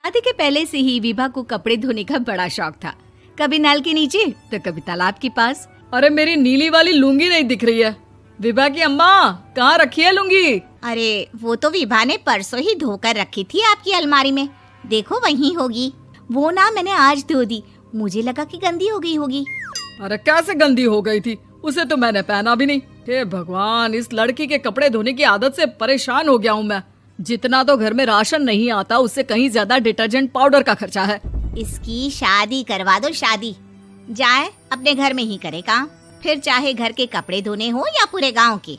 शादी के पहले से ही विभा को कपड़े धोने का बड़ा शौक था। कभी नल के नीचे तो कभी तालाब के पास। अरे मेरी नीली वाली लुंगी नहीं दिख रही है। विभा की अम्मा, कहाँ रखी है लुंगी? अरे वो तो विभा ने परसों ही धोकर रखी थी आपकी अलमारी में, देखो वहीं होगी। वो ना मैंने आज धो दी, मुझे लगा कि गंदी हो गई होगी। अरे कैसे गंदी हो गई थी? उसे तो मैंने पहना भी नहीं। हे भगवान, इस लड़की के कपड़े धोने की आदत से परेशान हो गया हूँ मैं। जितना तो घर में राशन नहीं आता, उससे कहीं ज्यादा डिटर्जेंट पाउडर का खर्चा है। इसकी शादी करवा दो, शादी जाए अपने घर में ही करे काम, फिर चाहे घर के कपड़े धोने हो या पूरे गांव के।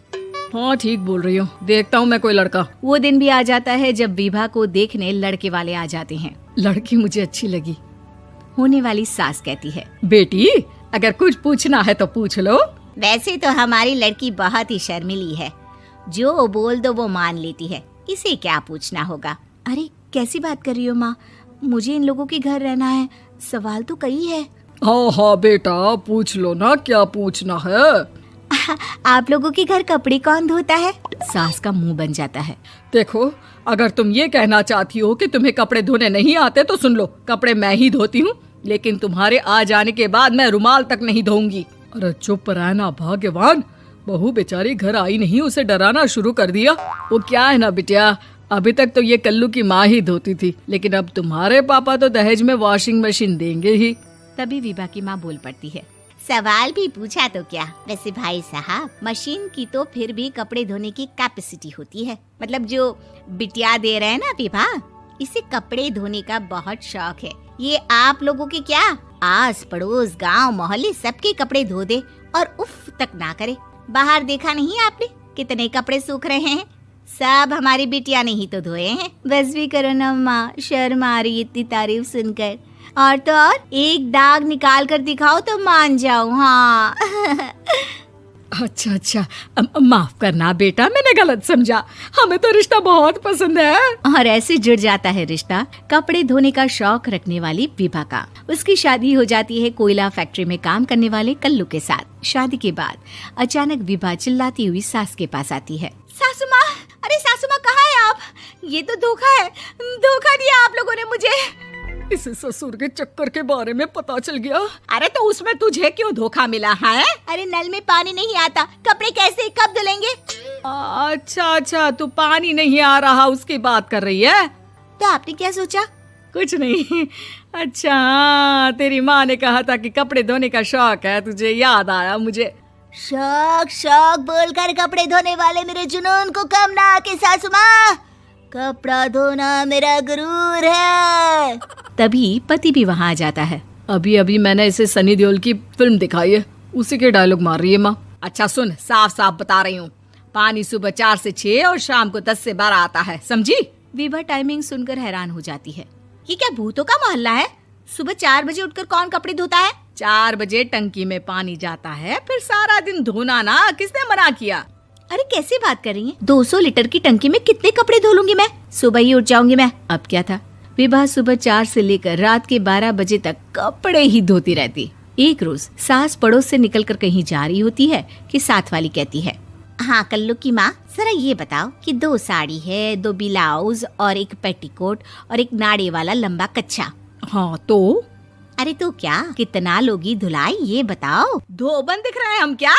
हाँ ठीक बोल रही हो, देखता हूँ मैं कोई लड़का। वो दिन भी आ जाता है जब विभा को देखने लड़के वाले आ जाते हैं। लड़की मुझे अच्छी लगी। होने वाली सास कहती है, बेटी अगर कुछ पूछना है तो पूछ लो। वैसे तो हमारी लड़की बहुत ही शर्मीली है, जो बोल दो वो मान लेती है, इसे क्या पूछना होगा। अरे कैसी बात कर रही हो माँ, मुझे इन लोगों के घर रहना है, सवाल तो कई है। हाँ हाँ बेटा, पूछ लो ना, क्या पूछना है। आप लोगों के घर कपड़े कौन धोता है? सास का मुंह बन जाता है। देखो, अगर तुम ये कहना चाहती हो कि तुम्हें कपड़े धोने नहीं आते तो सुन लो, कपड़े मैं ही धोती हूँ, लेकिन तुम्हारे आ जाने के बाद मैं रुमाल तक नहीं धोऊंगी। अरे चुप रहना भाग्यवान, बहू बेचारी घर आई नहीं, उसे डराना शुरू कर दिया। वो क्या है ना बिटिया, अभी तक तो ये कल्लू की माँ ही धोती थी, लेकिन अब तुम्हारे पापा तो दहेज में वॉशिंग मशीन देंगे ही। तभी विभा की माँ बोल पड़ती है, सवाल भी पूछा तो क्या। वैसे भाई साहब, मशीन की तो फिर भी कपड़े धोने की कैपेसिटी होती है। मतलब जो बिटिया दे रहे हैं ना विभा, इसे कपड़े धोने का बहुत शौक है। ये आप लोगों के क्या, आस पड़ोस गांव मोहल्ले सबके कपड़े धो दे और उफ तक ना करे। बाहर देखा नहीं आपने कितने कपड़े सूख रहे हैं? सब हमारी बिटिया ने ही तो धोए हैं। बस भी करो ना माँ, शर्म आ रही इतनी तारीफ सुनकर। और तो और एक दाग निकाल कर दिखाओ तो मान जाऊं। हाँ अच्छा, माफ करना बेटा, मैंने गलत समझा। हमें तो रिश्ता बहुत पसंद है। और ऐसे जुड़ जाता है रिश्ता कपड़े धोने का शौक रखने वाली विभा का। उसकी शादी हो जाती है कोयला फैक्ट्री में काम करने वाले कल्लू के साथ। शादी के बाद अचानक विभा चिल्लाती हुई सास के पास आती है। सासू माँ, अरे सासू माँ कहाँ है आप? ये तो धोखा है, धोखा दिया आप लोगों ने मुझे। इसे ससुर के चक्कर के बारे में पता चल गया। अरे तो उसमें तुझे क्यों धोखा मिला है? अरे नल में पानी नहीं आता, कपड़े कैसे कब धुलेंगे? अच्छा, तू पानी नहीं आ रहा उसकी बात कर रही है। तो आपने क्या सोचा? कुछ नहीं। अच्छा, तेरी माँ ने कहा था कि कपड़े धोने का शौक है तुझे, याद आया मुझे। शौक बोलकर कपड़े धोने वाले मेरे जुनून को कम ना आके सासू माँ, कपड़ा धोना मेरा गुरूर है। तभी पति भी वहाँ आ जाता है। अभी मैंने इसे सनी देओल की फिल्म दिखाई है, उसी के डायलॉग मार रही है माँ। अच्छा सुन, साफ बता रही हूँ, पानी सुबह 4 से 6 और शाम को 10 से 12 आता है, समझी? विभा टाइमिंग सुनकर हैरान हो जाती है। ये क्या भूतों का मोहल्ला है? सुबह 4 बजे उठकर कौन कपड़े धोता है? 4 बजे टंकी में पानी जाता है, फिर सारा दिन धोना ना, किसने मना किया? अरे कैसी बात कर रही हैं? 200 लीटर की टंकी में कितने कपड़े धो लूंगी मैं? सुबह ही उठ जाऊंगी मैं। अब क्या था, विभा सुबह 4 से लेकर रात के 12 बजे तक कपड़े ही धोती रहती। एक रोज सास पड़ोस से निकलकर कहीं जा रही होती है कि साथ वाली कहती है, हाँ कल्लू की माँ, जरा ये बताओ कि 2 साड़ी है, 2 ब्लाउज और एक पेटीकोट और एक नाड़े वाला लंबा कच्छा। हाँ तो? अरे तो क्या, कितना लोगी धुलाई ये बताओ। धोबन दिख रहे हैं हम क्या?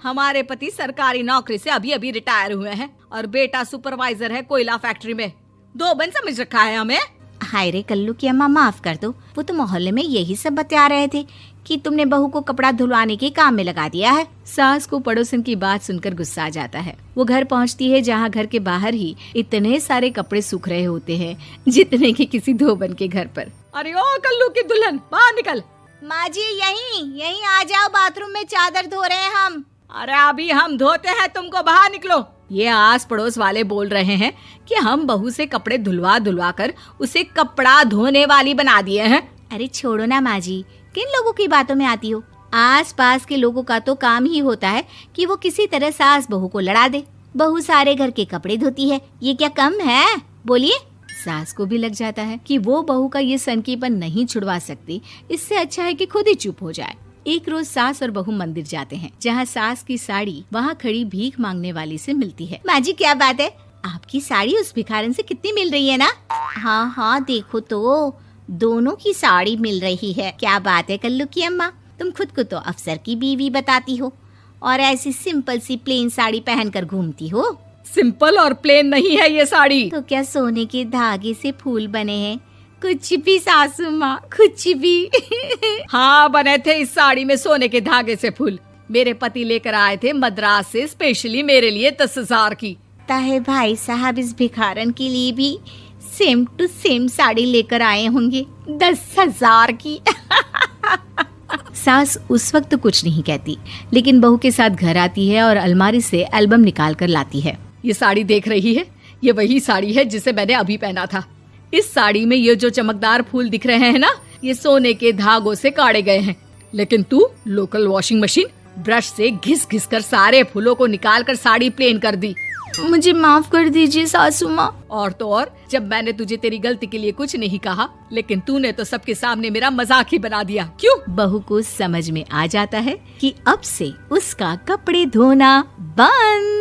हमारे पति सरकारी नौकरी से अभी रिटायर हुए हैं और बेटा सुपरवाइजर है कोयला फैक्ट्री में। धोबन समझ रखा है हमें। हाय रे कल्लू की अम्मा, माफ कर दो, वो तो मोहल्ले में यही सब बता रहे थे कि तुमने बहू को कपड़ा धुलवाने के काम में लगा दिया है। सास को पड़ोसन की बात सुनकर गुस्सा आ जाता है। वो घर पहुंचती है जहां घर के बाहर ही इतने सारे कपड़े सूख रहे होते हैं जितने कि किसी धोबन के घर पर। अरे ओ कल्लू की दुल्हन, बाहर निकल। माँ जी यहीं आ जाओ, बाथरूम में चादर धो रहे हैं हम। अरे अभी हम धोते हैं, तुमको बाहर निकलो। ये आस पड़ोस वाले बोल रहे हैं कि हम बहू से कपड़े धुलवा कर उसे कपड़ा धोने वाली बना दिए हैं। अरे छोड़ो ना माँ जी, किन लोगों की बातों में आती हो? आस पास के लोगों का तो काम ही होता है कि वो किसी तरह सास बहू को लड़ा दे। बहू सारे घर के कपड़े धोती है, ये क्या कम है? बोलिए। सास को भी लग जाता है कि वो बहू का ये सनकीपन नहीं छुड़वा सकती, इससे अच्छा है कि खुद ही चुप हो जाए। एक रोज सास और बहू मंदिर जाते हैं, जहाँ सास की साड़ी वहाँ खड़ी भीख मांगने वाली से मिलती है। माँ जी क्या बात है, आपकी साड़ी उस भिखारन से कितनी मिल रही है ना? हाँ हाँ देखो तो, दोनों की साड़ी मिल रही है। क्या बात है कल्लू की अम्मा, तुम खुद को तो अफसर की बीवी बताती हो और ऐसी सिंपल सी प्लेन साड़ी पहनकर घूमती हो। सिंपल और प्लेन नहीं है ये साड़ी। तो क्या सोने के धागे से फूल बने हैं? कुछ भी सासू माँ, कुछ भी। हाँ बने थे इस साड़ी में सोने के धागे से फूल। मेरे पति लेकर आए थे मद्रास से स्पेशली मेरे लिए 10,000 की। ताहे भाई साहब इस भिखारन के लिए भी सेम टू सेम साड़ी लेकर आए होंगे 10,000 की। सास उस वक्त तो कुछ नहीं कहती, लेकिन बहू के साथ घर आती है और अलमारी से एल्बम निकाल कर लाती है। ये साड़ी देख रही है, ये वही साड़ी है जिसे मैंने अभी पहना था। इस साड़ी में ये जो चमकदार फूल दिख रहे हैं ना, ये सोने के धागों से काढ़े गए हैं। लेकिन तू लोकल वॉशिंग मशीन ब्रश से घिस घिस कर सारे फूलों को निकाल कर साड़ी प्लेन कर दी। मुझे माफ कर दीजिए सासू माँ। और तो और, जब मैंने तुझे तेरी गलती के लिए कुछ नहीं कहा, लेकिन तूने तो सबके सामने मेरा मजाक ही बना दिया। क्यों? बहू को समझ में आ जाता है कि अब से उसका कपड़े धोना बंद।